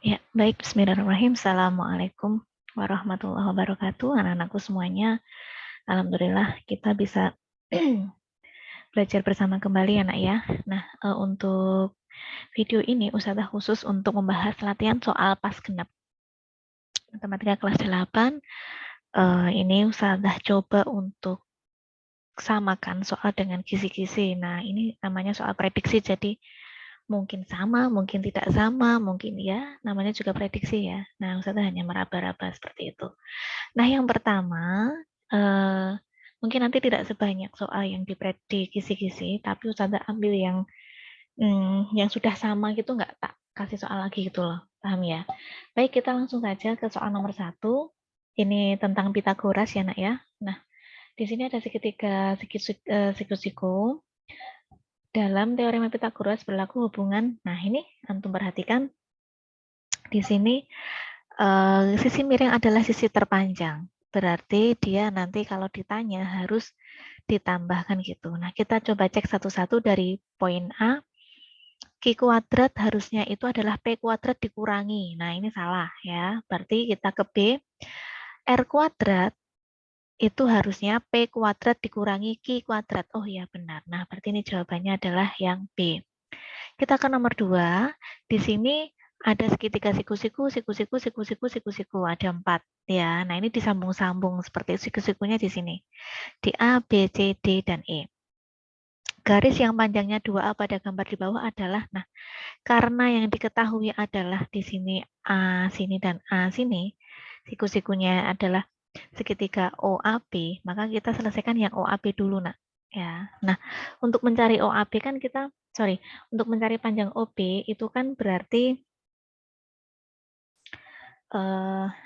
Ya, baik. Bismillahirrahmanirrahim. Assalamualaikum warahmatullahi wabarakatuh. Anak-anakku semuanya, alhamdulillah kita bisa belajar bersama kembali ya, Nak ya. Nah, untuk video ini Ustazah khusus untuk membahas latihan soal pas genap matematika kelas 8. Ini Ustazah coba untuk samakan soal dengan kisi-kisi. Nah, ini namanya soal prediksi, jadi mungkin sama, mungkin tidak sama, mungkin ya, namanya juga prediksi ya. Nah, Ustazah hanya meraba-raba seperti itu. Nah, yang pertama, mungkin nanti tidak sebanyak soal yang dikisi-kisi, tapi Ustazah ambil yang sudah sama gitu, nggak tak kasih soal lagi gitu loh, paham ya? Baik, kita langsung saja ke soal nomor 1. Ini tentang Pitagoras ya, Nak ya. Nah, di sini ada segitiga siku-siku. Dalam teorema Pitagoras berlaku hubungan. Nah, ini antum perhatikan di sini sisi miring adalah sisi terpanjang. Berarti dia nanti kalau ditanya harus ditambahkan gitu. Nah, kita coba cek satu-satu dari poin A. Q kuadrat harusnya itu adalah P kuadrat dikurangi. Nah, ini salah ya. Berarti kita ke B. R kuadrat itu harusnya P kuadrat dikurangi Q kuadrat. Oh iya benar. Nah, berarti ini jawabannya adalah yang B. Kita ke nomor 2. Di sini ada segitiga siku-siku, siku-siku, siku-siku, siku-siku. Ada 4 ya. Nah, ini disambung-sambung seperti siku-sikunya di sini. Di A, B, C, D, dan E. Garis yang panjangnya 2A pada gambar di bawah adalah, nah, karena yang diketahui adalah di sini A sini dan A sini, siku-sikunya adalah segitiga OAB, maka kita selesaikan yang OAB dulu, nak. Ya. Nah, untuk mencari OAB kan untuk mencari panjang OB itu kan berarti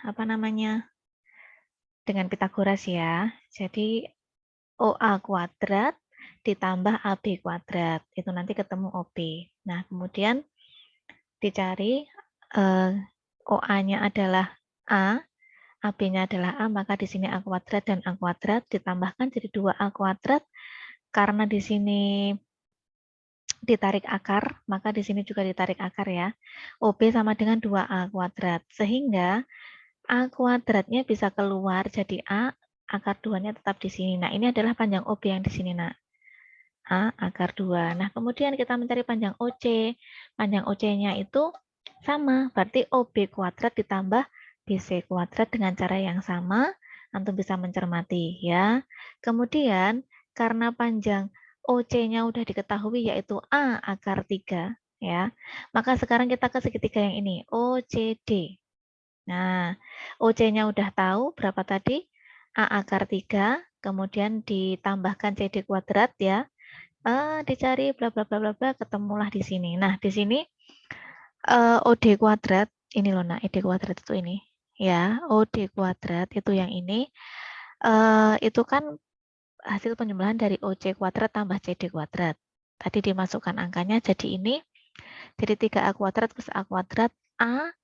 apa namanya? Dengan Pitagoras ya. Jadi OA kuadrat ditambah AB kuadrat. Itu nanti ketemu OB. Nah, kemudian dicari OA-nya adalah A, AB-nya adalah A, maka di sini A kuadrat dan A kuadrat ditambahkan jadi 2A kuadrat. Karena di sini ditarik akar, maka di sini juga ditarik akar ya. OB sama dengan 2A kuadrat. Sehingga A kuadratnya bisa keluar jadi A, akar 2-nya tetap di sini. Nah, ini adalah panjang OB yang di sini, nak. A akar 2. Nah, kemudian kita mencari panjang OC. Panjang OC-nya itu sama, berarti OB kuadrat ditambah BC kuadrat dengan cara yang sama. Antum bisa mencermati ya. Kemudian, karena panjang OC-nya udah diketahui yaitu A akar 3 ya. Maka sekarang kita ke segitiga yang ini, OCD. Nah, OC-nya udah tahu berapa tadi? A akar 3, kemudian ditambahkan CD kuadrat ya. Dicari bla bla bla bla bla, ketemulah di sini. Nah, di sini OD kuadrat, ini loh nak, ID kuadrat itu ini. Ya, OD kuadrat itu yang ini. Itu kan hasil penjumlahan dari OC kuadrat tambah CD kuadrat. Tadi dimasukkan angkanya jadi ini. Jadi 3A kuadrat plus A kuadrat A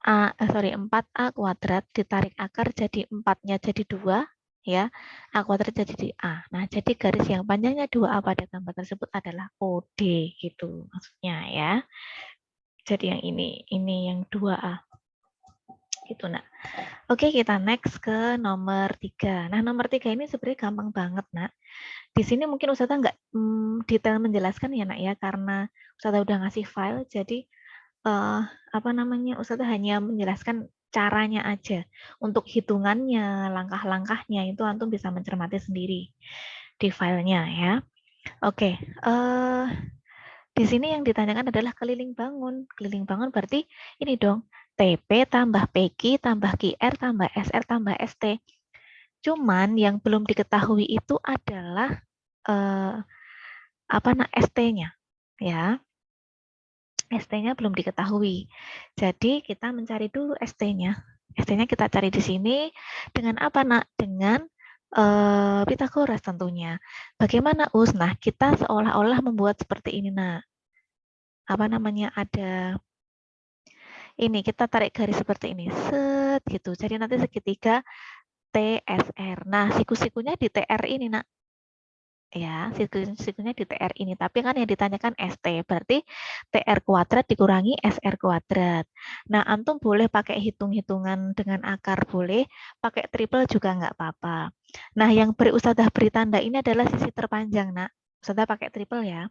4A kuadrat ditarik akar jadi 4-nya jadi 2 ya. A kuadrat jadi di A. Nah, jadi garis yang panjangnya 2A pada gambar tersebut adalah OD gitu maksudnya ya. Jadi yang ini yang 2A. Gitu, nak. Oke, kita next ke nomor 3. Nah, nomor 3 ini sebenarnya gampang banget, nak. Di sini mungkin Ustazah nggak detail menjelaskan ya, nak ya, karena Ustazah udah ngasih file, jadi Ustazah hanya menjelaskan caranya aja. Untuk hitungannya, langkah-langkahnya itu antum bisa mencermati sendiri di filenya ya. Oke, di sini yang ditanyakan adalah keliling bangun. Keliling bangun berarti ini dong, TP tambah PQ tambah QR tambah SR tambah ST. Cuman yang belum diketahui itu adalah ST-nya ya. ST-nya belum diketahui. Jadi kita mencari dulu ST-nya. ST-nya kita cari di sini dengan apa, nak? Dengan Pitagoras tentunya. Bagaimana, Us? Nah, kita seolah-olah membuat seperti ini, nak. Ada ini, kita tarik garis seperti ini. Set gitu. Jadi nanti segitiga TSR. Nah, siku-sikunya di TR ini, nak. ya, siklusnya di TR ini. Tapi kan yang ditanyakan ST, berarti TR kuadrat dikurangi SR kuadrat. Nah, antum boleh pakai hitung-hitungan dengan akar, boleh pakai triple juga nggak apa-apa. Nah, yang Ustadzah beri tanda ini adalah sisi terpanjang, nak. Ustadzah pakai triple ya.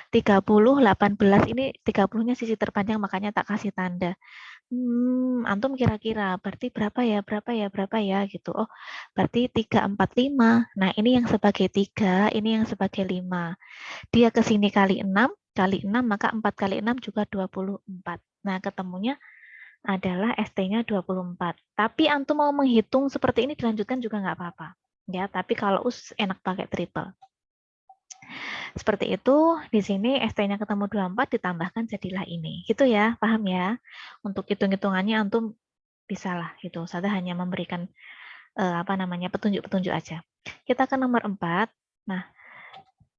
30, 18 ini 30-nya sisi terpanjang, makanya tak kasih tanda. Antum kira-kira berarti berapa ya gitu. Oh, berarti 3, 4, 5. Nah, ini yang sebagai 3, ini yang sebagai 5. Dia ke sini kali 6, maka 4 kali 6 juga 24. Nah, ketemunya adalah ST-nya 24. Tapi antum mau menghitung seperti ini dilanjutkan juga nggak apa-apa. Ya, tapi kalau enak pakai triple. Seperti itu, di sini ST-nya ketemu 24 ditambahkan jadilah ini. Gitu ya, paham ya? Untuk hitung-hitungannya antum bisa lah gitu. Saya hanya memberikan petunjuk-petunjuk aja. Kita ke nomor 4. Nah,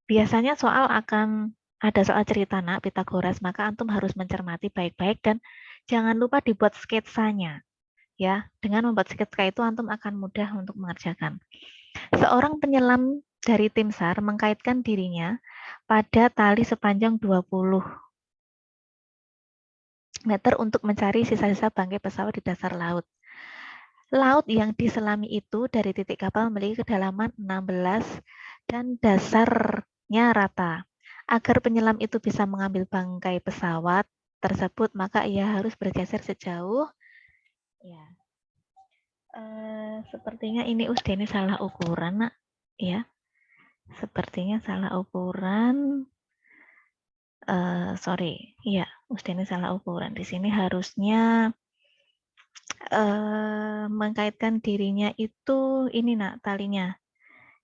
biasanya soal akan ada soal cerita nak Pitagoras, maka antum harus mencermati baik-baik dan jangan lupa dibuat sketsanya. Ya, dengan membuat sketsa itu antum akan mudah untuk mengerjakan. Seorang penyelam dari tim SAR mengkaitkan dirinya pada tali sepanjang 20 meter untuk mencari sisa-sisa bangkai pesawat di dasar laut. Laut yang diselami itu dari titik kapal memiliki kedalaman 16 dan dasarnya rata. Agar penyelam itu bisa mengambil bangkai pesawat tersebut, maka ia harus bergeser sejauh ya. Sepertinya ini Usdeni salah ukuran, nak. Ya, sepertinya salah ukuran. Sorry, ya, Usdeni salah ukuran. Di sini harusnya mengkaitkan dirinya itu ini nak talinya.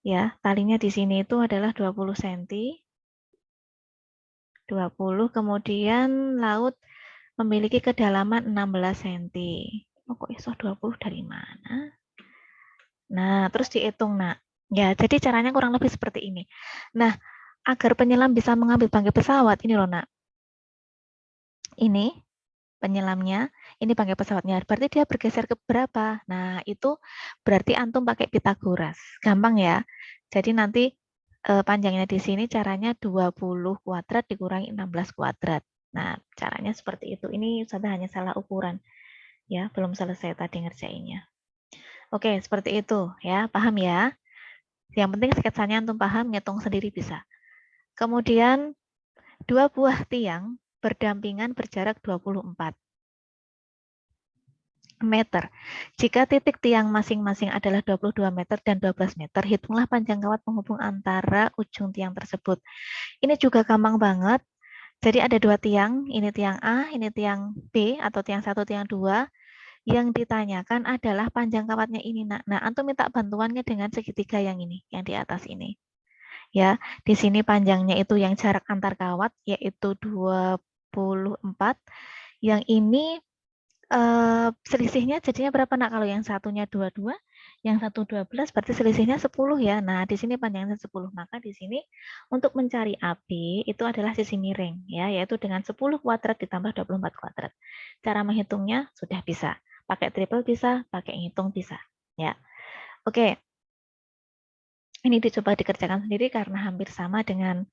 Ya, talinya di sini itu adalah 20 cm. 20, kemudian laut memiliki kedalaman 16 cm. Oh, kok iso 20 dari mana? Nah, terus dihitung, nak. Ya, jadi caranya kurang lebih seperti ini. Nah, agar penyelam bisa mengambil bangkai pesawat, ini loh, nak. Ini penyelamnya, ini bangkai pesawatnya. Berarti dia bergeser ke berapa? Nah, itu berarti antum pakai Pitagoras. Gampang ya. Jadi nanti panjangnya di sini caranya 20 kuadrat dikurangi 16 kuadrat. Nah, caranya seperti itu. Ini sudah hanya salah ukuran. Ya, belum selesai tadi ngerjainnya. Oke, seperti itu ya. Paham ya? Yang penting sketsanya antum paham, ngitung sendiri bisa. Kemudian, dua buah tiang berdampingan berjarak 24 meter. Jika titik tiang masing-masing adalah 22 meter dan 12 meter, hitunglah panjang kawat penghubung antara ujung tiang tersebut. Ini juga gampang banget. Jadi ada dua tiang, ini tiang A, ini tiang B, atau tiang 1, tiang 2. Yang ditanyakan adalah panjang kawatnya ini, nak. Nah, antum minta bantuannya dengan segitiga yang ini, yang di atas ini. Ya, di sini panjangnya itu yang jarak antar kawat, yaitu 24. Yang ini selisihnya jadinya berapa, nak? Kalau yang satunya 22, yang satu 12, berarti selisihnya 10 ya. Nah, di sini panjangnya 10. Maka di sini untuk mencari AB itu adalah sisi miring ya, yaitu dengan 10 kuadrat ditambah 24 kuadrat. Cara menghitungnya sudah bisa. Pakai triple bisa, pakai ngitung bisa. Ya. Oke. Ini dicoba dikerjakan sendiri karena hampir sama dengan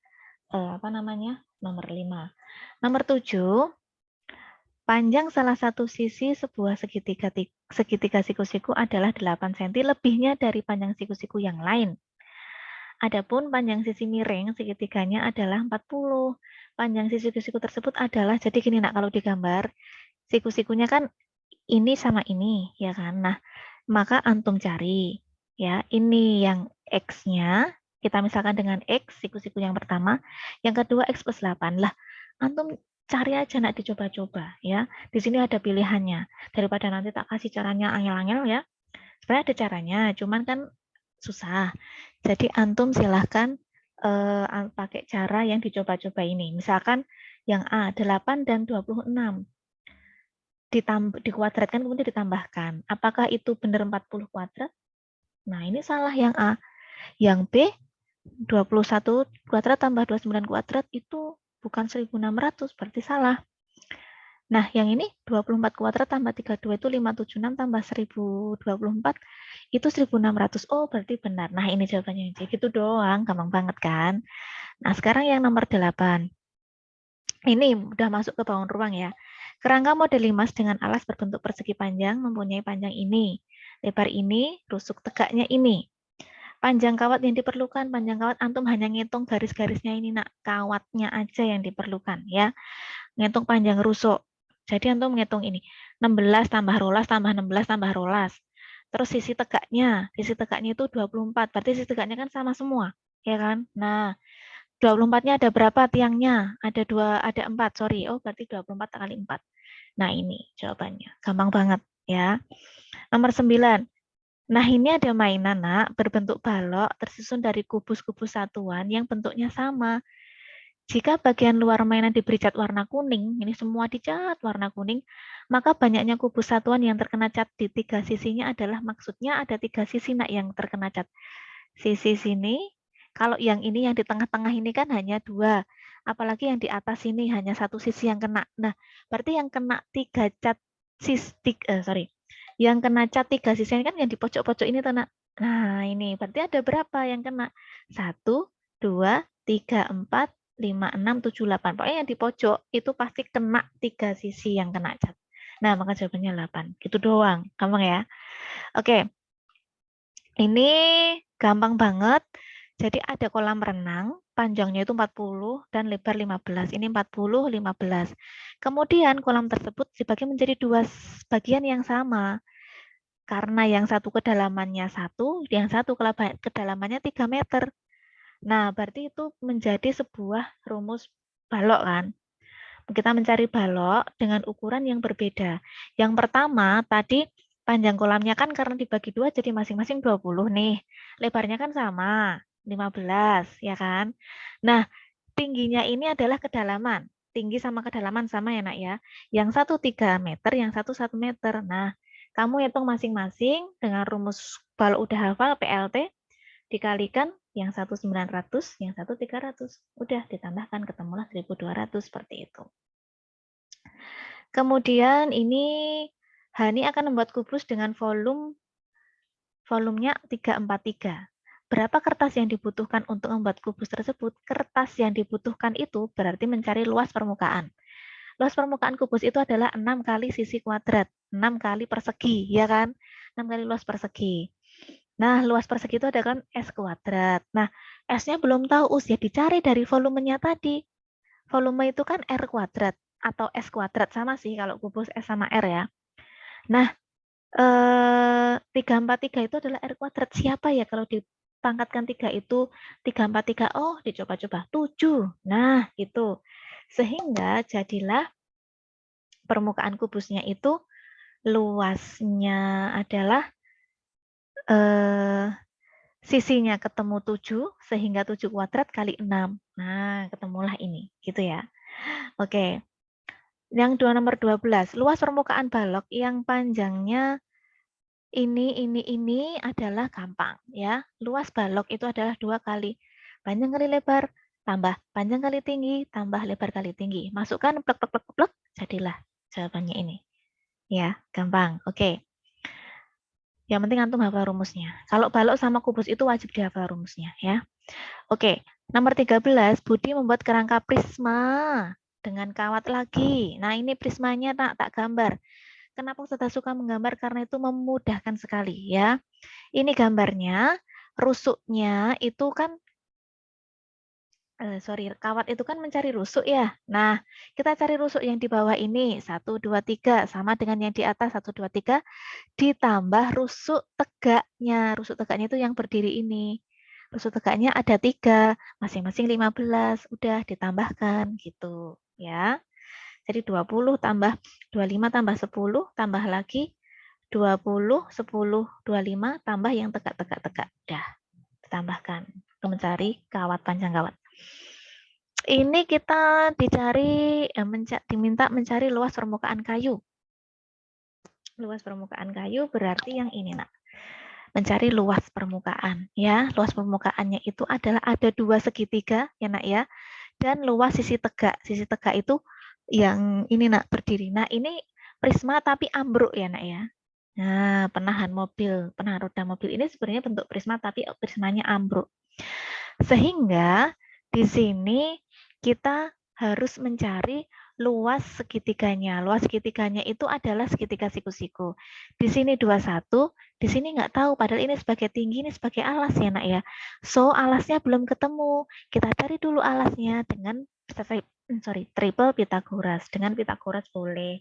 nomor 5. Nomor 7. Panjang salah satu sisi sebuah segitiga siku-siku adalah 8 cm, lebihnya dari panjang siku-siku yang lain. Adapun panjang sisi miring segitiganya adalah 40. Panjang sisi siku-siku tersebut adalah, jadi gini nak, kalau digambar, siku-sikunya kan ini sama ini, ya kan? Nah, maka antum cari, ya, ini yang X-nya, kita misalkan dengan X, siku-siku yang pertama, yang kedua X plus 8. Lah, antum cari aja, nak, dicoba-coba ya. Di sini ada pilihannya. Daripada nanti tak kasih caranya angel-angel ya. Sebenarnya ada caranya, cuman kan susah. Jadi antum silahkan pakai cara yang dicoba-coba ini. Misalkan yang A 8 dan 26. Dikuadratkan kemudian ditambahkan. Apakah itu benar 40 kuadrat? Nah, ini salah yang A. Yang B 21 kuadrat tambah 29 kuadrat itu bukan 1600, berarti salah. Nah, yang ini 24 kuadrat tambah 32 itu 576 tambah 1024 Itu 1.600. Oh, berarti benar. Nah, ini jawabannya. Jadi gitu doang, gampang banget kan? Nah, sekarang yang nomor 8. Ini udah masuk ke bangun ruang ya. Kerangka model limas dengan alas berbentuk persegi panjang mempunyai panjang ini. Lebar ini, rusuk tegaknya ini. Panjang kawat yang diperlukan, panjang kawat antum hanya ngitung garis-garisnya ini nak. Kawatnya aja yang diperlukan ya. Ngitung panjang rusuk. Jadi antum ngitung ini. 16 tambah rolas tambah 16 tambah rolas. Terus sisi tegaknya itu 24. Berarti sisi tegaknya kan sama semua. Ya kan? Nah, 24-nya ada berapa tiangnya? Ada 4, sorry. Oh, berarti 24 kali 4. Nah, ini jawabannya. Gampang banget ya. Nomor 9. Nah, ini ada mainan, nak, berbentuk balok tersusun dari kubus-kubus satuan yang bentuknya sama. Jika bagian luar mainan diberi cat warna kuning, ini semua dicat warna kuning, maka banyaknya kubus satuan yang terkena cat di 3 sisinya adalah maksudnya ada 3 sisi nak yang terkena cat. Sisi sini, kalau yang ini yang di tengah-tengah ini kan hanya 2, apalagi yang di atas ini hanya 1 sisi yang kena. Nah, berarti yang kena 3 cat yang kena cat 3 sisi ini kan yang di pojok-pojok ini nak. Nah, ini berarti ada berapa yang kena? 1, 2, 3, 4, 5, 6, 7, 8. Pokoknya yang di pojok itu pasti kena 3 sisi yang kena cat. Nah, maka jawabannya 8. Gitu doang. Gampang ya? Oke. Ini gampang banget. Jadi ada kolam renang, panjangnya itu 40 dan lebar 15. Ini 40, 15. Kemudian kolam tersebut dibagi menjadi 2 bagian yang sama. Karena yang satu kedalamannya 1, yang satu kedalamannya 3 meter. Nah, berarti itu menjadi sebuah rumus balok kan. Kita mencari balok dengan ukuran yang berbeda. Yang pertama, tadi panjang kolamnya kan karena dibagi 2 jadi masing-masing 20 nih. Lebarnya kan sama, 15, ya kan? Nah, tingginya ini adalah kedalaman. Tinggi sama kedalaman sama ya, nak ya. Yang satu 3 meter, yang satu 1 meter. Nah, kamu hitung masing-masing dengan rumus balok udah hafal PLT, dikalikan yang satu 900, yang satu 300. Udah ditambahkan ketemulah 1.200 seperti itu. Kemudian ini Hani akan membuat kubus dengan volumenya 343. Berapa kertas yang dibutuhkan untuk membuat kubus tersebut? Kertas yang dibutuhkan itu berarti mencari luas permukaan. Luas permukaan kubus itu adalah 6 kali sisi kuadrat, 6 kali persegi, ya kan? 6 kali luas persegi. Nah, luas persegi itu adalah S kuadrat. Nah, S-nya belum tahu, ya dicari dari volumenya tadi. Volume itu kan R kuadrat atau S kuadrat, sama sih kalau kubus S sama R ya. Nah, 343 itu adalah R kuadrat. Siapa ya kalau dipangkatkan 3 itu 343? Oh, dicoba-coba 7. Nah, itu. Sehingga jadilah permukaan kubusnya itu luasnya adalah sisinya ketemu 7, sehingga 7 kuadrat kali 6. Nah, ketemulah ini, gitu ya. Oke. Yang nomor 12, luas permukaan balok yang panjangnya ini adalah gampang ya. Luas balok itu adalah 2 kali panjang kali lebar tambah panjang kali tinggi tambah lebar kali tinggi. Masukkan plek plek plek plek, jadilah jawabannya ini. Ya, gampang. Oke. Yang penting antum hafal rumusnya. Kalau balok sama kubus itu wajib dihafal rumusnya ya. Oke, nomor 13, Budi membuat kerangka prisma dengan kawat lagi. Nah, ini prismanya tak gambar. Kenapa Ustazah suka menggambar? Karena itu memudahkan sekali ya. Ini gambarnya, rusuknya itu kan, kawat itu kan mencari rusuk ya. Nah, kita cari rusuk yang di bawah ini, 1, 2, 3, sama dengan yang di atas, 1, 2, 3, ditambah rusuk tegaknya. Rusuk tegaknya itu yang berdiri ini. Rusuk tegaknya ada 3, masing-masing 15, udah ditambahkan gitu ya. Jadi 20 tambah 25 tambah 10, tambah lagi 20, 10, 25, tambah yang tegak-tegak. Udah, ditambahkan. Mencari kawat panjang kawat. Ini kita diminta mencari luas permukaan kayu. Luas permukaan kayu berarti yang ini, nak. Mencari luas permukaan, ya. Luas permukaannya itu adalah ada 2 segitiga, ya, nak, ya. Dan luas sisi tegak. Sisi tegak itu yang ini, nak, berdiri. Nah, ini prisma tapi ambruk ya, nak, ya. Nah, penahan roda mobil ini sebenarnya bentuk prisma, tapi prismanya ambruk. Sehingga di sini kita harus mencari luas segitiganya. Luas segitiganya itu adalah segitiga siku-siku. Di sini 21, di sini nggak tahu, padahal ini sebagai tinggi, ini sebagai alas ya nak ya. So, alasnya belum ketemu. Kita cari dulu alasnya dengan triple Pythagoras. Dengan Pythagoras boleh.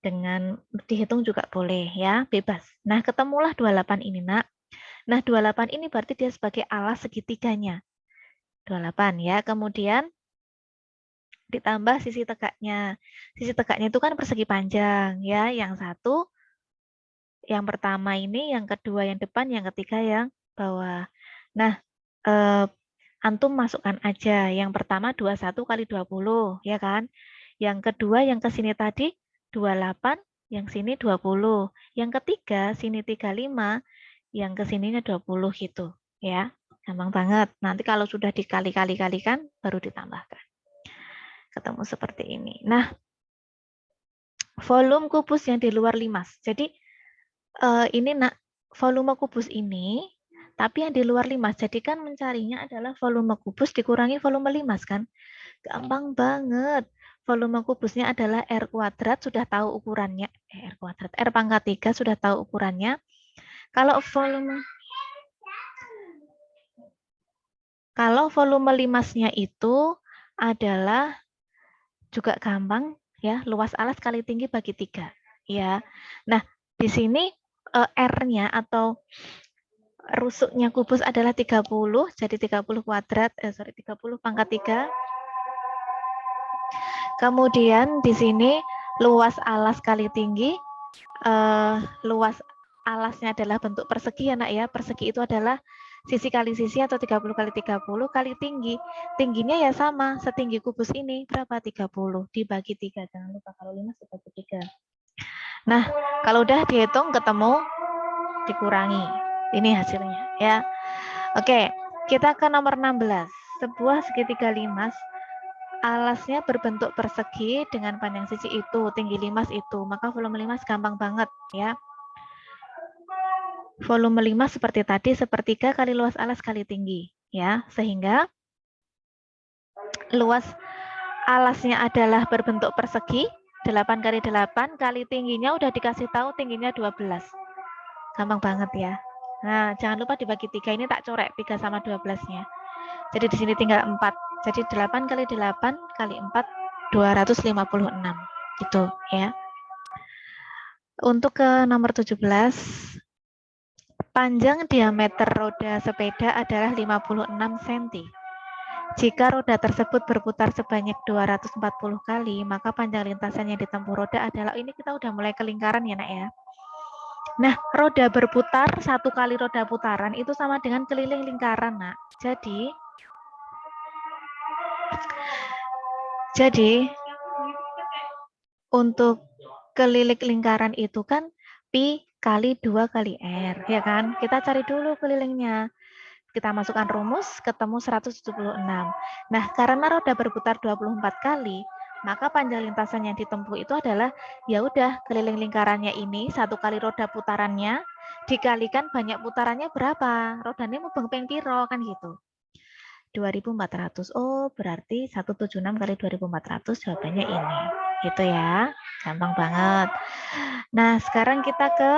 Dengan dihitung juga boleh ya, bebas. Nah, ketemulah 28 ini nak. Nah, 28 ini berarti dia sebagai alas segitiganya. 28 ya. Kemudian ditambah sisi tegaknya. Sisi tegaknya itu kan persegi panjang ya. Yang satu, yang pertama ini, yang kedua yang depan, yang ketiga yang bawah. Nah, antum masukkan aja. Yang pertama 21 kali 20 ya kan. Yang kedua yang ke sini tadi 28, yang sini 20. Yang ketiga sini 35, yang ke sininya 20 gitu ya. Gampang banget. Nanti kalau sudah dikali-kali-kalikan baru ditambahkan. Ketemu seperti ini. Nah, volume kubus yang di luar limas. Jadi ini nak, volume kubus ini tapi yang di luar limas. Jadi kan mencarinya adalah volume kubus dikurangi volume limas kan. Gampang banget. Volume kubusnya adalah R kuadrat, sudah tahu ukurannya. R kuadrat, R pangkat 3 sudah tahu ukurannya. Kalau volume limasnya itu adalah juga gampang ya, luas alas kali tinggi bagi 3 ya. Nah, di sini R-nya atau rusuknya kubus adalah 30, jadi 30 kuadrat, 30 pangkat 3. Kemudian di sini luas alas kali tinggi, luas alasnya adalah bentuk persegi ya nak ya. Persegi itu adalah sisi kali sisi atau 30 kali 30 kali tinggi. Tingginya ya sama, setinggi kubus ini berapa? 30 dibagi 3. Jangan lupa kalau 5 dibagi 3. Nah, kalau udah dihitung ketemu, dikurangi. Ini hasilnya ya. Oke, kita ke nomor 16. Sebuah segitiga limas, alasnya berbentuk persegi dengan panjang sisi itu, tinggi limas itu, maka volume limas gampang banget ya. Volume limas seperti tadi, sepertiga kali luas alas kali tinggi ya, sehingga luas alasnya adalah berbentuk persegi, 8 kali 8 kali tingginya udah dikasih tahu, tingginya 12. Gampang banget ya. Nah, jangan lupa dibagi 3, ini tak corek 3 sama 12-nya. Jadi di sini tinggal 4. Jadi 8 kali 8 kali 4, 256. Gitu ya. Untuk ke nomor 17, panjang diameter roda sepeda adalah 56 cm. Jika roda tersebut berputar sebanyak 240 kali, maka panjang lintasan yang ditempuh roda adalah, ini kita udah mulai ke lingkaran ya nak ya. Nah, roda berputar, 1 kali roda putaran itu sama dengan keliling lingkaran nak. Jadi untuk keliling lingkaran itu kan pi kali 2 kali R, ya kan? Kita cari dulu kelilingnya. Kita masukkan rumus, ketemu 176. Nah, karena roda berputar 24 kali, maka panjang lintasan yang ditempuh itu adalah, ya udah keliling lingkarannya ini 1 kali roda putarannya dikalikan banyak putarannya berapa? Rodanya mau beng piro kan gitu. 2400. Oh, berarti 176 kali 2400 jawabannya ini. Gitu ya. Gampang banget. Nah, sekarang kita ke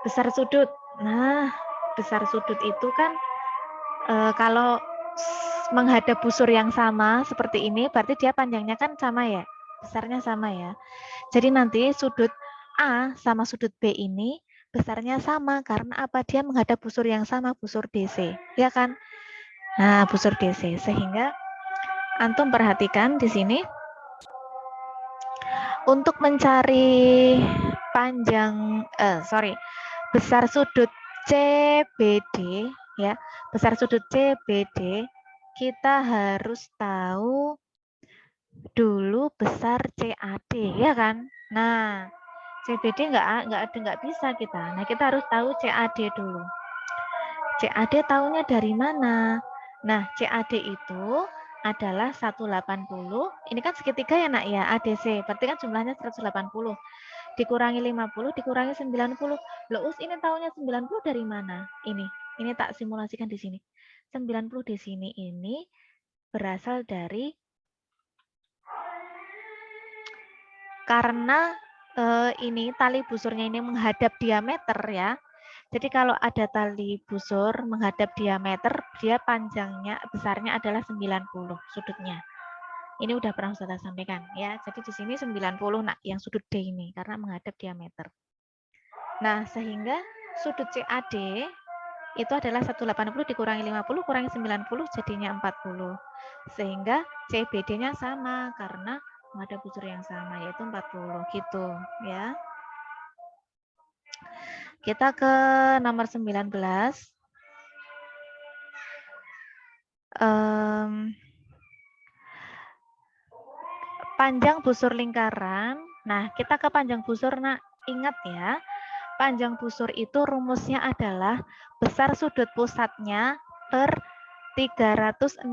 besar sudut. Nah, besar sudut itu kan kalau menghadap busur yang sama seperti ini, berarti dia panjangnya kan sama ya, besarnya sama ya. Jadi nanti sudut A sama sudut B ini besarnya sama, karena apa? Dia menghadap busur yang sama, busur DC, ya kan? Nah, busur DC, sehingga antum perhatikan di sini untuk mencari besar sudut CBD ya, besar sudut CBD kita harus tahu dulu besar CAD ya kan. Nah, CBD nggak bisa kita. Nah, kita harus tahu CAD dulu. CAD tahunya dari mana? Nah, CAD itu adalah 180. Ini kan segitiga ya nak ya, ADC. Berarti kan jumlahnya 180. Dikurangi 50, dikurangi 90. Loh, ini tahunya 90 dari mana? Ini tak simulasikan di sini. 90 di sini ini berasal dari karena ini tali busurnya ini menghadap diameter ya. Jadi kalau ada tali busur menghadap diameter, dia panjangnya, besarnya adalah 90 sudutnya. Ini udah pernah saya sampaikan ya. Jadi di sini 90 nak yang sudut D ini karena menghadap diameter. Nah, sehingga sudut CAD itu adalah 180 dikurangi 50 kurangi 90 jadinya 40. Sehingga CBD-nya sama karena menghadap busur yang sama yaitu 40 gitu ya. Kita ke nomor 19. Panjang busur lingkaran. Nah, kita ke panjang busur. Nah, ingat ya, panjang busur itu rumusnya adalah besar sudut pusatnya per 360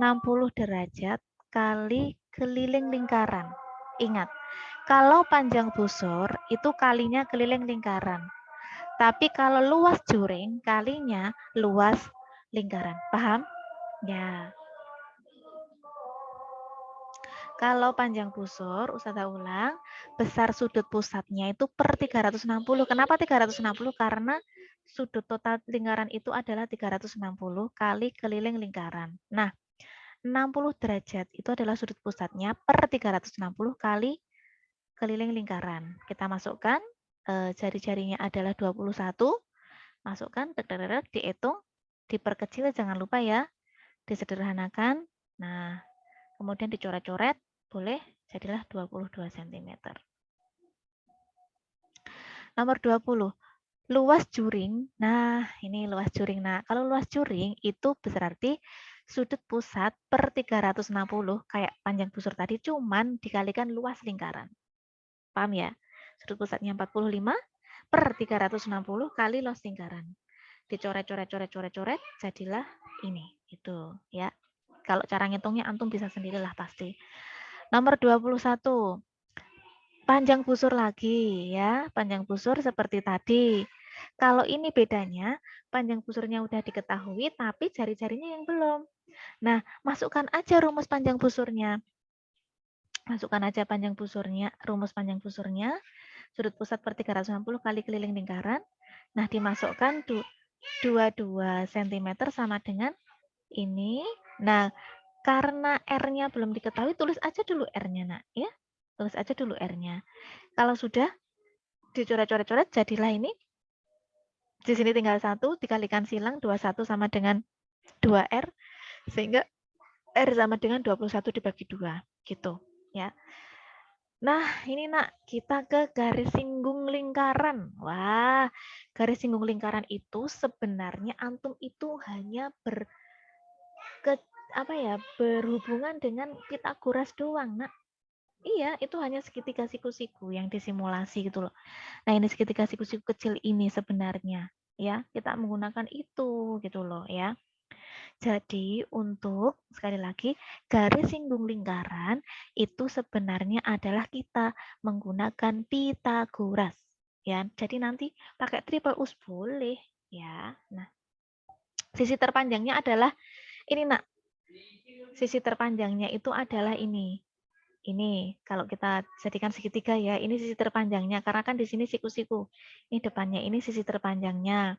derajat kali keliling lingkaran. Ingat, kalau panjang busur itu kalinya keliling lingkaran. Tapi kalau luas juring kalinya luas lingkaran. Paham? Ya. Kalau panjang busur, Ustazah ulang, besar sudut pusatnya itu per 360. Kenapa 360? Karena sudut total lingkaran itu adalah 360 kali keliling lingkaran. Nah, 60 derajat itu adalah sudut pusatnya per 360 kali keliling lingkaran. Kita masukkan, jari-jarinya adalah 21. Masukkan, dihitung, diperkecil, jangan lupa ya, disederhanakan. Nah, kemudian dicoret-coret, boleh, jadilah 22 cm. Nomor 20, luas juring. Nah, ini luas juring. Nah, kalau luas juring itu berarti sudut pusat per 360, kayak panjang busur tadi, cuman dikalikan luas lingkaran. Paham ya? Sudut pusatnya 45 per 360 kali luas lingkaran. Dicoret-coret-coret-coret-coret, jadilah ini. Itu ya. Kalau cara ngitungnya antum bisa sendirilah pasti. Nomor 21. Panjang busur lagi ya. Panjang busur seperti tadi. Kalau ini bedanya, panjang busurnya udah diketahui tapi jari-jarinya yang belum. Nah, masukkan aja rumus panjang busurnya. Masukkan aja panjang busurnya, rumus panjang busurnya. Sudut pusat per 360 kali keliling lingkaran. Nah, dimasukkan 22 cm sama dengan ini. Nah, karena R-nya belum diketahui, tulis aja dulu R-nya, nak. Ya, tulis aja dulu R-nya. Kalau sudah dicoret-coret-coret, jadilah ini. Di sini tinggal 1, dikalikan silang, 21 sama dengan 2R, sehingga R sama dengan 21 dibagi 2. Gitu, ya. Nah, ini nak, kita ke garis singgung lingkaran. Wah, garis singgung lingkaran itu sebenarnya antum itu hanya berhubungan dengan Pitagoras doang, nak. Iya, itu hanya segitiga siku-siku yang disimulasi gitu loh. Nah, ini segitiga siku-siku kecil ini sebenarnya, ya, kita menggunakan itu gitu loh, ya. Jadi untuk sekali lagi garis singgung lingkaran itu sebenarnya adalah kita menggunakan Pitagoras ya. Jadi nanti pakai triple us boleh ya. Nah, sisi terpanjangnya adalah ini nak. Sisi terpanjangnya itu adalah ini. Ini kalau kita jadikan segitiga ya, ini sisi terpanjangnya karena kan di sini siku-siku. Ini depannya, ini sisi terpanjangnya.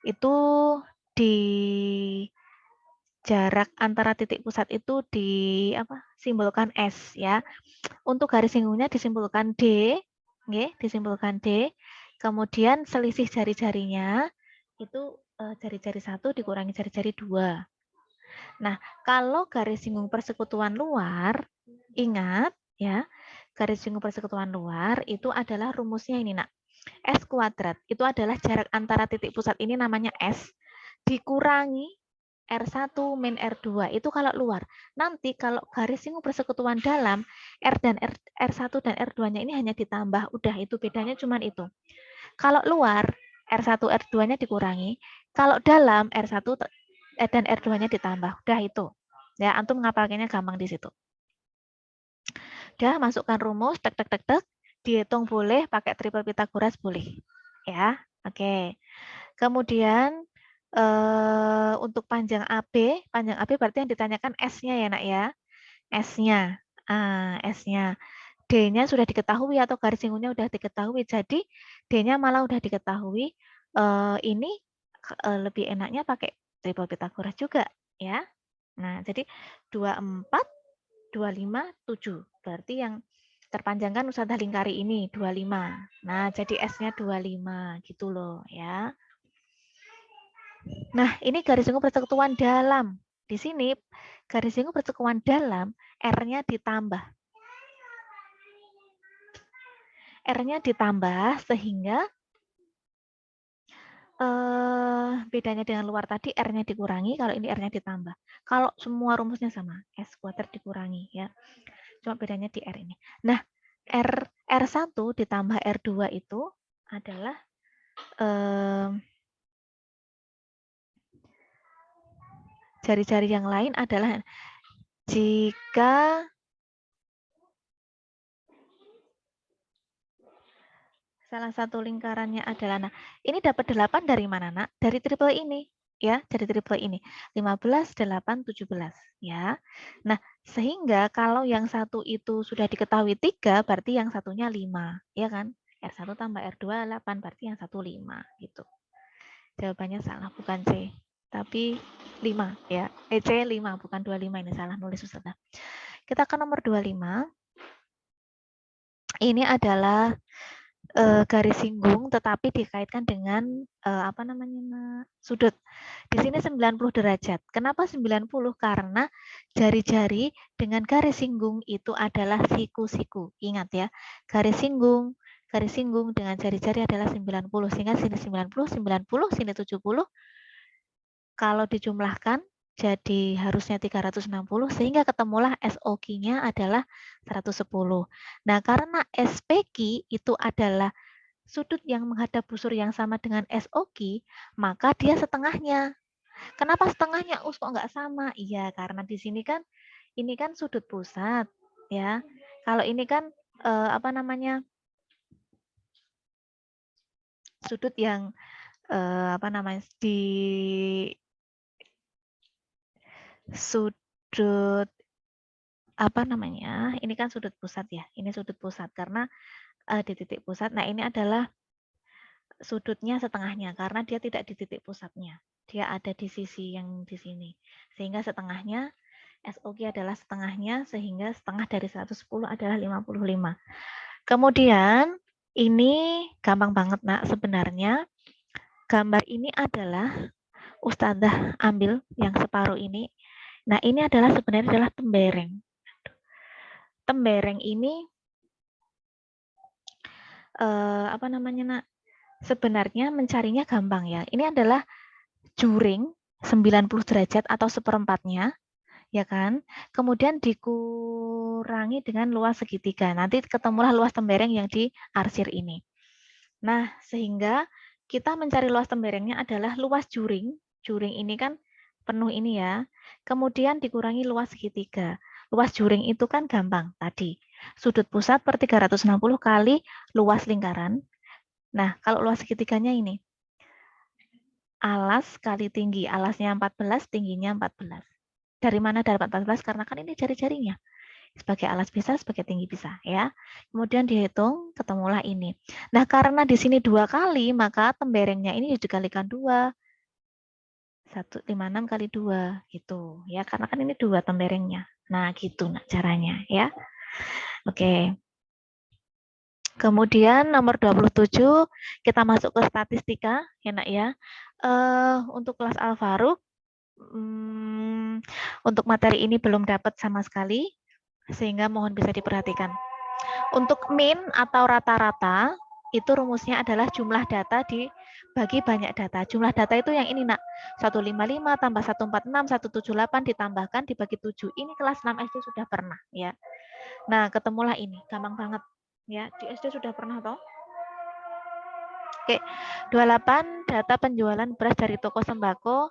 Itu di jarak antara titik pusat itu disimbolkan S ya. Untuk garis singgungnya disimpulkan D, disimpulkan D. Kemudian selisih jari-jarinya itu jari-jari 1 dikurangi jari-jari 2. Nah, kalau garis singgung persekutuan luar, ingat ya, garis singgung persekutuan luar itu adalah rumusnya ini, nak. S kuadrat itu adalah jarak antara titik pusat ini namanya S dikurangi R1 min R2 itu kalau luar. Nanti kalau garis singgung persekutuan dalam R dan R1 dan R2-nya ini hanya ditambah, udah itu bedanya cuma itu. Kalau luar R1 R2-nya dikurangi, kalau dalam R1 dan R2-nya ditambah, udah itu. Ya, antum ngapalkannya gampang di situ. Udah, masukkan rumus, tek tek tek tek, dihitung boleh, pakai triple Pythagoras boleh. Ya, oke. Kemudian untuk panjang AB berarti yang ditanyakan S-nya ya, Nak ya. S-nya. S-nya. D-nya sudah diketahui atau garis singgungnya sudah diketahui. Jadi D-nya malah sudah diketahui. Ini lebih enaknya pakai triple Pythagoras juga ya. Nah, jadi 24, 25, 7. Berarti yang terpanjangkan Ustazah lingkari ini 25. Nah, jadi S-nya 25 gitu loh ya. Nah, ini garis singgung persekutuan dalam. Di sini garis singgung persekutuan dalam R-nya ditambah. R-nya ditambah sehingga bedanya dengan luar tadi R-nya dikurangi, kalau ini R-nya ditambah. Kalau semua rumusnya sama, S kuadrat dikurangi ya. Cuma bedanya di R ini. Nah, R1 ditambah R2 itu adalah jari-jari yang lain adalah jika salah satu lingkarannya adalah, nah ini dapat 8 dari mana nak? Dari triple ini. Ya, dari triple ini 15, 8, 17 ya. Nah, sehingga kalau yang satu itu sudah diketahui 3, berarti yang satunya 5, ya kan? R1 tambah R2 8, berarti yang satu 5 gitu. Jawabannya salah, bukan C, tapi 5 ya. C 5 bukan 25, ini salah nulis Ustazah. Kita ke nomor 25. Ini adalah garis singgung tetapi dikaitkan dengan apa namanya sudut. Di sini 90 derajat. Kenapa 90? Karena jari-jari dengan garis singgung itu adalah siku-siku. Ingat ya, garis singgung dengan jari-jari adalah 90. Sehingga sini 90, 90, sini 70. Kalau dijumlahkan jadi harusnya 360 sehingga ketemulah SOQ-nya adalah 110. Nah, karena SPQ itu adalah sudut yang menghadap busur yang sama dengan SOQ, maka dia setengahnya. Kenapa setengahnya? Kok nggak sama? Iya, karena di sini kan ini kan sudut pusat, ya. Kalau ini kan apa namanya? Sudut yang apa namanya? Di sudut apa namanya? Ini kan sudut pusat ya. Ini sudut pusat karena di titik pusat. Nah, ini adalah sudutnya setengahnya karena dia tidak di titik pusatnya. Dia ada di sisi yang di sini. Sehingga setengahnya SOQ adalah setengahnya sehingga setengah dari 110 adalah 55. Kemudian ini gampang banget Nak sebenarnya. Gambar ini adalah Ustazah ambil yang separuh ini. Nah, ini adalah sebenarnya adalah tembereng. Tembereng ini apa namanya Nak? Sebenarnya mencarinya gampang ya. Ini adalah juring 90 derajat atau seperempatnya, ya kan? Kemudian dikurangi dengan luas segitiga. Nanti ketemulah luas tembereng yang diarsir ini. Nah, sehingga kita mencari luas temberengnya adalah luas juring. Juring ini kan penuh ini ya. Kemudian dikurangi luas segitiga. Luas juring itu kan gampang tadi. Sudut pusat per 360 kali luas lingkaran. Nah, kalau luas segitiganya ini, alas kali tinggi. Alasnya 14, tingginya 14. Dari mana dapat 14? Karena kan ini jari-jarinya. Sebagai alas bisa, sebagai tinggi bisa. Ya. Kemudian dihitung, ketemulah ini. Nah, karena di sini 2 kali, maka temberengnya ini dikalikan 2. 156 kali 2. Gitu. Ya, karena kan ini 2 temberengnya. Nah, gitu nah, caranya. Ya. Oke. Kemudian nomor 27 kita masuk ke statistika, ya Nak ya. Untuk kelas Al-Faruq, untuk materi ini belum dapat sama sekali, sehingga mohon bisa diperhatikan. Untuk min atau rata-rata, itu rumusnya adalah jumlah data dibagi banyak data. Jumlah data itu yang ini Nak, 155 tambah 146, 178 ditambahkan dibagi 7. Ini kelas 6 SD sudah pernah ya. Nah, ketemulah ini, gampang banget. Ya, di SD sudah pernah toh? Oke, 28 data penjualan beras dari toko sembako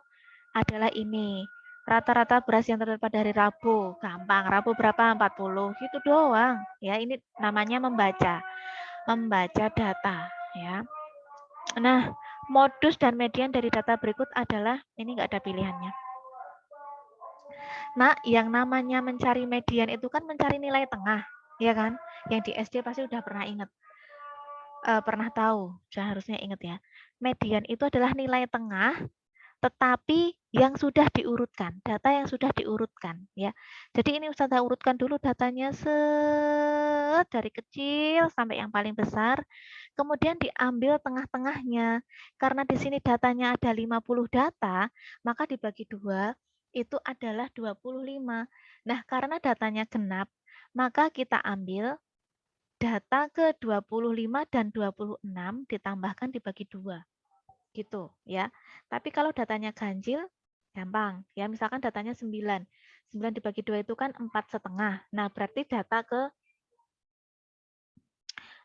adalah ini. Rata-rata beras yang terdapat pada hari Rabu, gampang. Rabu berapa? 40. Gitu doang. Ya, ini namanya membaca. Membaca data, ya. Nah, modus dan median dari data berikut adalah ini enggak ada pilihannya. Nah, yang namanya mencari median itu kan mencari nilai tengah, ya kan? Yang di SD pasti udah pernah ingat. Pernah tahu, seharusnya ingat ya. Median itu adalah nilai tengah tetapi yang sudah diurutkan, data yang sudah diurutkan, ya. Jadi ini Ustazah urutkan dulu datanya dari kecil sampai yang paling besar, kemudian diambil tengah-tengahnya. Karena di sini datanya ada 50 data, maka dibagi 2 itu adalah 25. Nah, karena datanya genap, maka kita ambil data ke 25 dan 26 ditambahkan dibagi 2. Gitu ya. Tapi kalau datanya ganjil gampang ya, misalkan datanya 9. 9 dibagi 2 itu kan 4,5. Nah, berarti data ke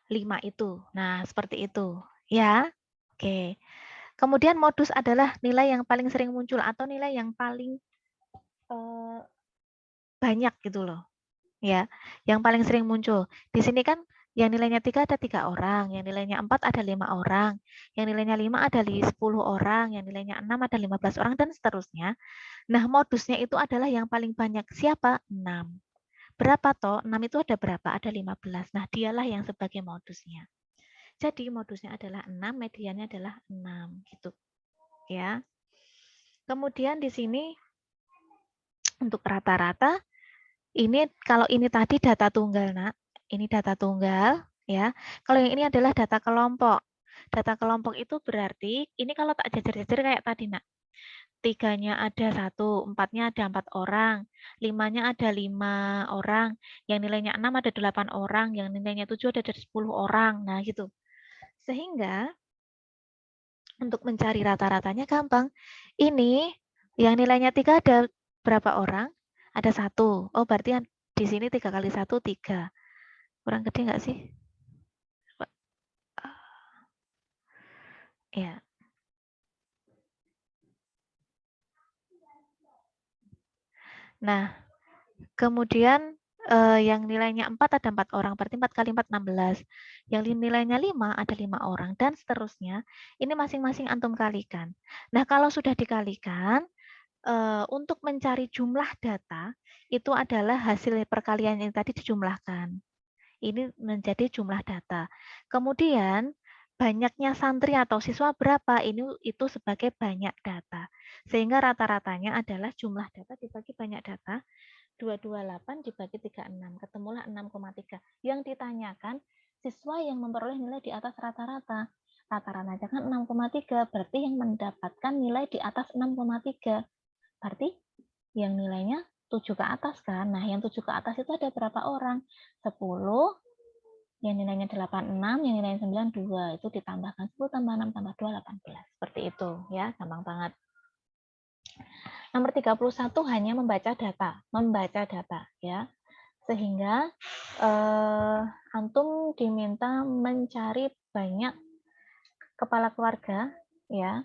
5 itu. Nah, seperti itu ya. Oke. Kemudian modus adalah nilai yang paling sering muncul atau nilai yang paling banyak gitu loh. Ya, yang paling sering muncul. Di sini kan yang nilainya 3 ada 3 orang, yang nilainya 4 ada 5 orang, yang nilainya 5 ada 10 orang, yang nilainya 6 ada 15 orang, dan seterusnya. Nah, modusnya itu adalah yang paling banyak. Siapa? 6. Berapa toh? 6 itu ada berapa? Ada 15. Nah, dialah yang sebagai modusnya. Jadi, modusnya adalah 6, mediannya adalah 6. Gitu. Ya. Kemudian di sini, untuk rata-rata, ini kalau ini tadi data tunggal, Nak. Ini data tunggal, ya. Kalau yang ini adalah data kelompok. Data kelompok itu berarti, ini kalau tak jajar-jajar kayak tadi, Nak. 3-nya ada 1, 4-nya ada 4 orang, 5-nya ada 5 orang, yang nilainya 6 ada 8 orang, yang nilainya 7 ada 10 orang. Nah, gitu. Sehingga, untuk mencari rata-ratanya gampang. Ini, yang nilainya 3 ada berapa orang? Ada 1. Oh, berarti di sini 3 kali 1, 3. Kurang gede nggak sih? Ya. Nah, kemudian yang nilainya 4 ada 4 orang, berarti 4 kali 4, 16. Yang nilainya 5 ada 5 orang, dan seterusnya. Ini masing-masing antum kalikan. Nah, kalau sudah dikalikan, untuk mencari jumlah data, itu adalah hasil perkalian yang tadi dijumlahkan. Ini menjadi jumlah data. Kemudian, banyaknya santri atau siswa berapa, itu sebagai banyak data. Sehingga rata-ratanya adalah jumlah data dibagi banyak data, 228 dibagi 36, ketemulah 6,3. Yang ditanyakan, siswa yang memperoleh nilai di atas rata-rata. Rata-ratanya kan 6,3, berarti yang mendapatkan nilai di atas 6,3. Berarti yang nilainya 7 ke atas kan. Nah, yang 7 ke atas itu ada berapa orang? 10, yang nilainya 86, yang nilainya 92. Itu ditambahkan 10 tambah 6 tambah 2, 18. Seperti itu ya, gampang banget. Nomor 31 hanya membaca data ya. Sehingga antum diminta mencari banyak kepala keluarga ya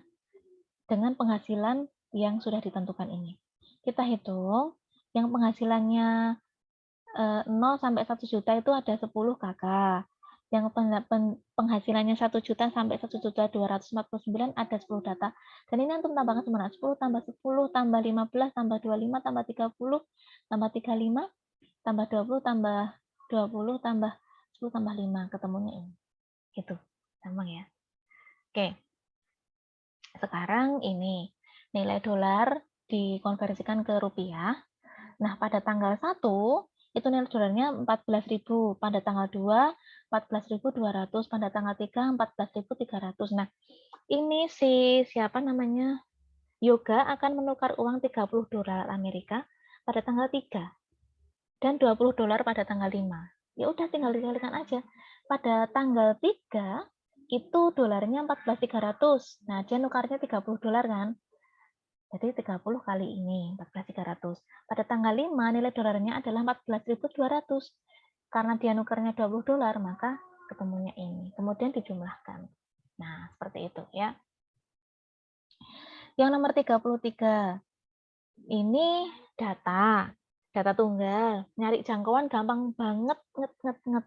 dengan penghasilan yang sudah ditentukan ini. Kita hitung yang penghasilannya 0 sampai 1 juta itu ada 10 kakak. Yang penghasilannya 1 juta sampai 1 juta 249 ada 10 data. Dan ini antum tambahkan semua. 10 tambah 10 tambah 15 tambah 25 tambah 30 tambah 35 tambah 20 tambah 20 tambah 10 tambah 5. Ketemunya ini. Gitu. Gampang ya. Oke. Sekarang ini nilai dolar dikonversikan ke rupiah. Nah, pada tanggal 1 itu nilai dolarnya 14.000, pada tanggal 2 14.200, pada tanggal 3 14.300. Nah, ini siapa namanya? Yoga akan menukar uang 30 dolar Amerika pada tanggal 3 dan 20 dolar pada tanggal 5. Ya udah tinggal dikalikan aja. Pada tanggal 3 itu dolarnya 14.300. Nah, dia nukarnya 30 dolar kan? Jadi 30 kali ini, 14.300. Pada tanggal 5, nilai dolarnya adalah 14.200. Karena dia nukarnya 20 dolar, maka ketemunya ini. Kemudian dijumlahkan. Nah, seperti itu ya. Yang nomor 33. Ini data tunggal. Nyari jangkauan gampang banget, nget.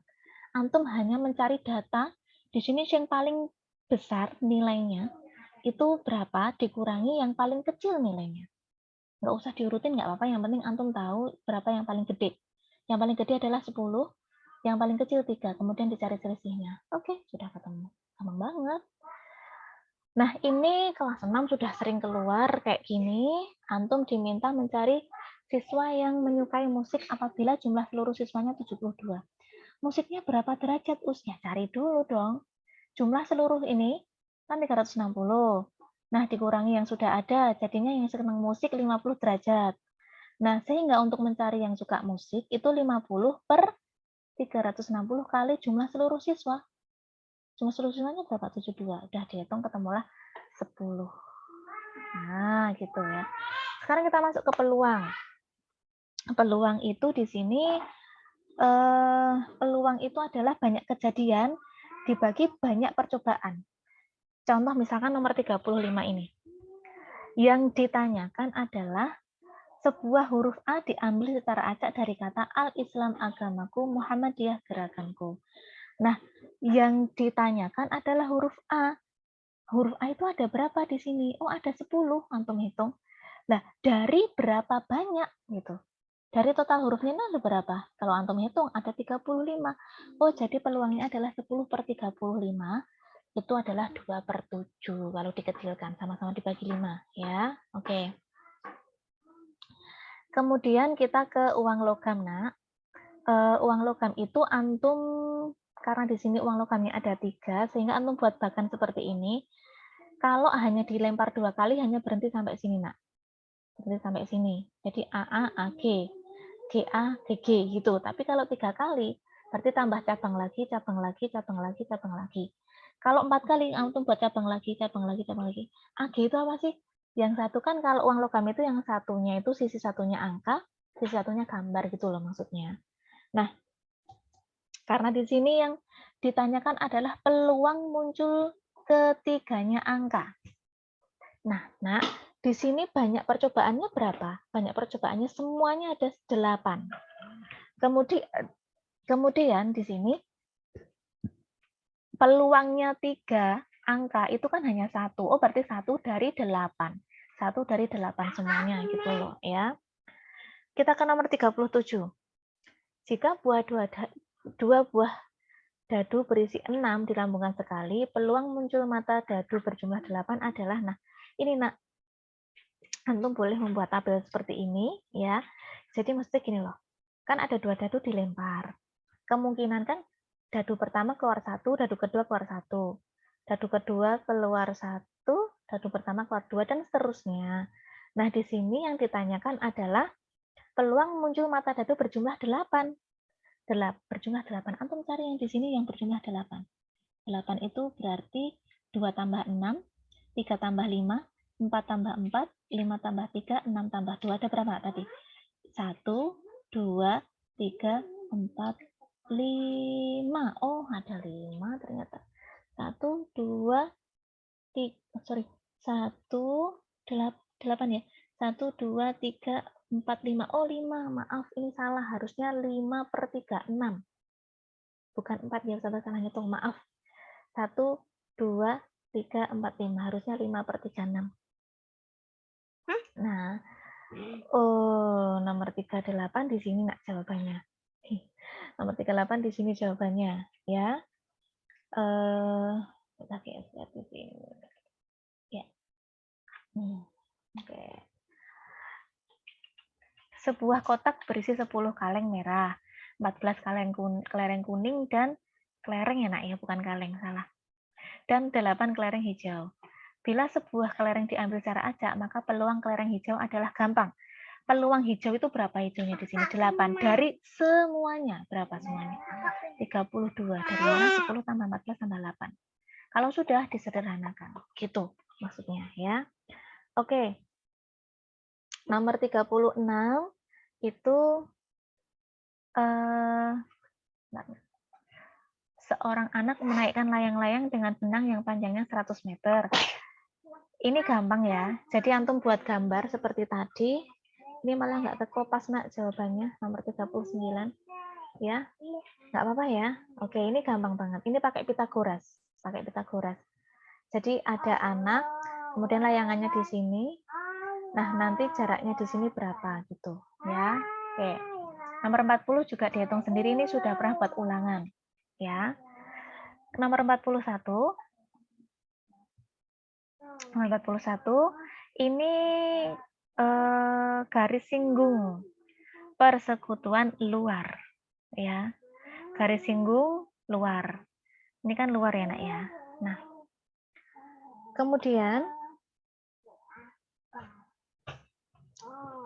Antum hanya mencari data, di sini yang paling besar nilainya, itu berapa dikurangi yang paling kecil nilainya. Nggak usah diurutin, nggak apa-apa, yang penting antum tahu berapa yang paling gede. Yang paling gede adalah 10, yang paling kecil 3, kemudian dicari selisihnya. Oke, sudah ketemu. Gampang banget. Nah, ini kelas 6 sudah sering keluar kayak gini. Antum diminta mencari siswa yang menyukai musik apabila jumlah seluruh siswanya 72. Musiknya berapa derajat, Us? Ya, cari dulu dong. Jumlah seluruh ini kan 360. Nah, dikurangi yang sudah ada, jadinya yang senang musik 50 derajat. Nah, sehingga untuk mencari yang suka musik, itu 50 per 360 kali jumlah seluruh siswa. Jumlah seluruh siswanya berapa? 72. Udah dihitung, ketemulah 10. Nah, gitu ya. Sekarang kita masuk ke peluang. Peluang itu di sini, peluang itu adalah banyak kejadian dibagi banyak percobaan. Contoh misalkan nomor 35 ini. Yang ditanyakan adalah sebuah huruf A diambil secara acak dari kata Al-Islam agamaku, Muhammadiyah gerakanku. Nah, yang ditanyakan adalah huruf A. Huruf A itu ada berapa di sini? Oh, ada 10, antum hitung. Nah, dari berapa banyak gitu? Dari total hurufnya ada berapa? Kalau antum hitung ada 35. Oh, jadi peluangnya adalah 10 per 35. Itu adalah 2/7 kalau dikecilkan, sama-sama dibagi 5 ya. Oke. Kemudian kita ke uang logam, Nak. Uang logam itu antum, karena di sini uang logamnya ada 3, sehingga antum buat bagan seperti ini. Kalau hanya dilempar 2 kali, hanya berhenti sampai sini, Nak. Berhenti sampai sini. Jadi AA, AG, GA, GG gitu. Tapi kalau 3 kali, berarti tambah cabang lagi, cabang lagi, cabang lagi, cabang lagi. Kalau 4 kali, antum buat cabang lagi, cabang lagi, cabang lagi. AG itu apa sih? Yang satu kan kalau uang logam itu yang satunya itu sisi satunya angka, sisi satunya gambar gitu loh maksudnya. Nah, karena di sini yang ditanyakan adalah peluang muncul ketiganya angka. Nah, di sini banyak percobaannya berapa? Banyak percobaannya semuanya ada 8. Kemudian di sini peluangnya 3 angka itu kan hanya 1. Oh, berarti 1 dari 8. 1 dari 8 semuanya gitu loh ya. Kita ke nomor 37. Jika dua buah dadu berisi 6 dilambungkan sekali, peluang muncul mata dadu berjumlah 8 adalah, nah ini Nak, antum boleh membuat tabel seperti ini ya. Jadi mesti gini loh, kan ada 2 dadu dilempar. Kemungkinan kan dadu pertama keluar 1, dadu kedua keluar 1. Dadu kedua keluar 1, dadu pertama keluar 2, dan seterusnya. Nah, di sini yang ditanyakan adalah peluang muncul mata dadu berjumlah 8. Berjumlah 8. Antum cari yang di sini yang berjumlah 8. 8 itu berarti 2 tambah 6, 3 tambah 5, 4 tambah 4, 5 tambah 3, 6 tambah 2. Ada berapa tadi? 1, 2, 3, 4, 5. Oh, ada 5 ternyata. 1, 2, 3, sorry. 1, 8 ya. 1, 2, 3, 4, 5. Oh, 5. Maaf, ini salah. Harusnya 5 per 3, 6. Bukan 4 ya, salah ngitung. Maaf. 1, 2, 3, 4, 5. Harusnya 5 per 3, 6. Nah, oh, nomor 38 di sini Nak jawabannya. Nomor 38 di sini jawabannya ya. Kita lihat di sini. Ya. Oke. Sebuah kotak berisi 10 kaleng merah, 14 kelereng kuning, dan kelereng ya Nak ya, bukan kaleng, salah. Dan 8 kelereng hijau. Bila sebuah kelereng diambil secara acak, maka peluang kelereng hijau adalah gampang. Peluang hijau itu berapa hijaunya di sini? 8. Dari semuanya, berapa semuanya? 32. Dari mana? 10 tambah 14 tambah 8. Kalau sudah disederhanakan. Gitu maksudnya ya. Oke. Nomor 36 itu seorang anak menaikkan layang-layang dengan benang yang panjangnya 100 meter. Ini gampang ya. Jadi antum buat gambar seperti tadi. Ini malah nggak kekopas, Nak, jawabannya nomor 39. Ya, nggak apa-apa ya. Oke, ini gampang banget. Ini pakai Pitagoras. Pakai Pitagoras. Jadi ada anak, kemudian layangannya di sini. Nah, nanti jaraknya di sini berapa gitu, ya. Oke. Nomor 40 juga dihitung sendiri, ini sudah pernah buat ulangan, ya. Nomor 41. Nomor 41 ini garis singgung persekutuan luar, ya. Garis singgung luar. Ini kan luar ya, Nak, ya. Nah, kemudian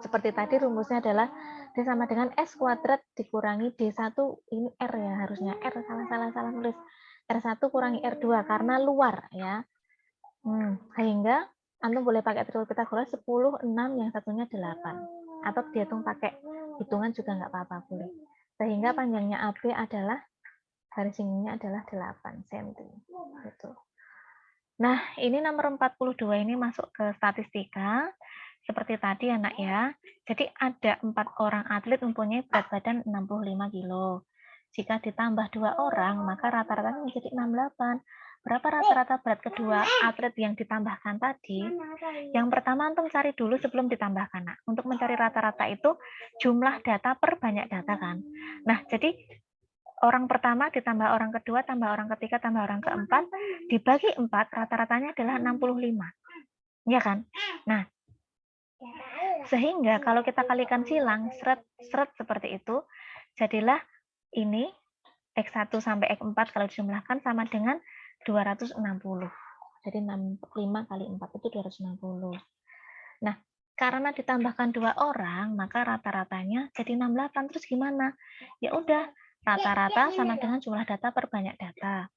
seperti tadi rumusnya adalah D sama dengan S kuadrat dikurangi D1, ini R ya harusnya, R salah nulis. R1 kurangi R2 karena luar ya. Sehingga antum boleh pakai triple Pitagoras 10, 6, yang satunya 8. Atau dihitung pakai hitungan juga nggak apa-apa boleh. Sehingga panjangnya AB adalah, garis singgungnya adalah 8 cm. Gitu. Nah, ini nomor 42 ini masuk ke statistika. Seperti tadi ya, Nak, ya. Jadi ada 4 orang atlet mempunyai berat badan 65 kilo. Jika ditambah 2 orang, maka rata-ratanya menjadi 68. Berapa rata-rata berat kedua atlet yang ditambahkan tadi? Yang pertama antum cari dulu sebelum ditambahkan, Nak. Untuk mencari rata-rata itu jumlah data per banyak data kan. Nah, jadi orang pertama ditambah orang kedua, tambah orang ketiga, tambah orang keempat, dibagi 4, rata-ratanya adalah 65. Ya kan? Nah, sehingga kalau kita kalikan silang, seret seperti itu, jadilah ini X1 sampai X4 kalau dijumlahkan sama dengan 260. Jadi 65 kali 4 itu 260. Nah, karena ditambahkan 2 orang, maka rata-ratanya jadi 68. Terus gimana? Ya udah, rata-rata sama dengan jumlah data per banyak data.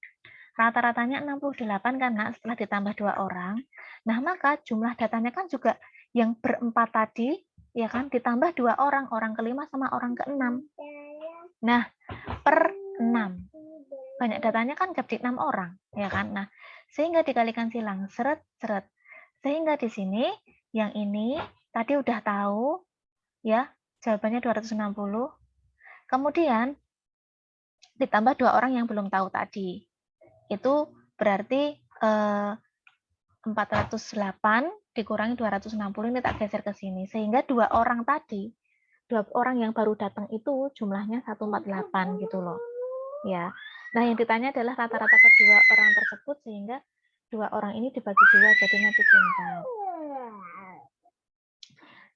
Rata-ratanya 68 kan, Nak, setelah ditambah 2 orang. Nah, maka jumlah datanya kan juga yang berempat tadi, ya kan, ditambah 2 orang, orang kelima sama orang keenam. Nah, per 6. Banyak datanya kan jadi 6 orang, ya kan? Nah, sehingga dikalikan silang, seret. Sehingga di sini, yang ini tadi udah tahu, ya, jawabannya 260. Kemudian, ditambah 2 orang yang belum tahu tadi. Itu berarti 408 dikurangi 260, ini tak geser ke sini. Sehingga 2 orang tadi, 2 orang yang baru datang itu jumlahnya 148 gitu loh. Ya. Nah, yang ditanya adalah rata-rata kedua orang tersebut, sehingga 2 orang ini dibagi 2 jadinya 74.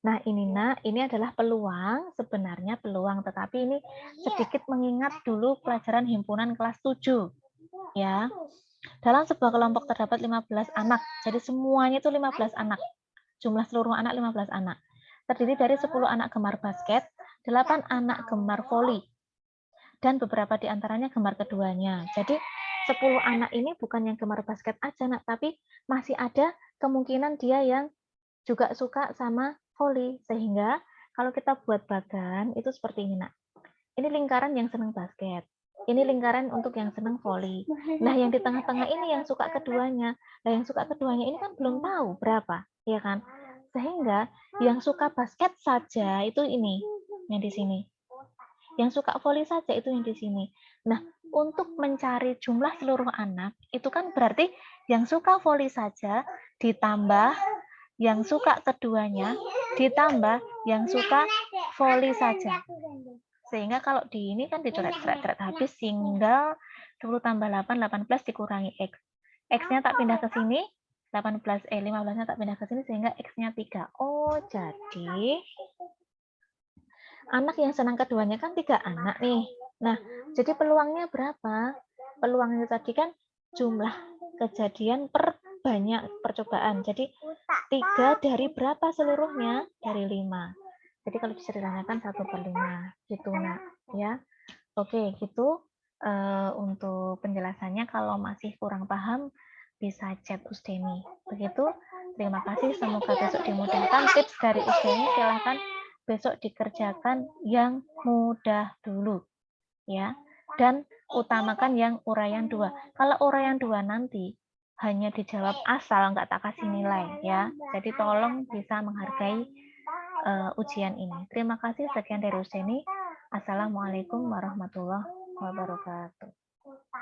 Nah, ini, Nak, ini adalah peluang, sebenarnya peluang, tetapi ini sedikit mengingat dulu pelajaran himpunan kelas 7. Ya. Dalam sebuah kelompok terdapat 15 anak. Jadi semuanya itu 15 anak. Jumlah seluruh anak 15 anak. Terdiri dari 10 anak gemar basket, 8 anak gemar voli, dan beberapa di antaranya gemar keduanya. Jadi 10 anak ini bukan yang gemar basket aja, Nak, tapi masih ada kemungkinan dia yang juga suka sama voli. Sehingga kalau kita buat bagan itu seperti ini, Nak. Ini lingkaran yang senang basket. Ini lingkaran untuk yang senang voli. Nah, yang di tengah-tengah ini yang suka keduanya. Nah, yang suka keduanya ini kan belum tahu berapa, ya kan? Sehingga yang suka basket saja itu ini, yang di sini. Yang suka voli saja itu yang di sini. Nah, untuk mencari jumlah seluruh anak, itu kan berarti yang suka voli saja ditambah yang suka keduanya ditambah yang suka voli saja. Sehingga kalau di ini kan dicoret-coret habis, tinggal 10 tambah 8, 18 dikurangi X. X-nya tak pindah ke sini, 15-nya tak pindah ke sini, sehingga X-nya 3. Oh, jadi anak yang senang keduanya kan 3 anak nih. Nah, jadi peluangnya berapa? Peluangnya tadi kan jumlah kejadian per banyak percobaan. Jadi 3 dari berapa seluruhnya? Dari 5. Jadi kalau bisa ditanyakan 1/5 gitu, Nak, ya. Oke, gitu untuk penjelasannya. Kalau masih kurang paham bisa chat Ustemi. Begitu. Terima kasih, semoga besok dimudahkan. Tips dari Ustemi silahkan besok dikerjakan yang mudah dulu, ya. Dan utamakan yang uraian 2. Kalau uraian 2 nanti hanya dijawab asal, nggak tak kasih nilai, ya. Jadi tolong bisa menghargai ujian ini. Terima kasih, sekian dari Useni. Assalamualaikum warahmatullahi wabarakatuh.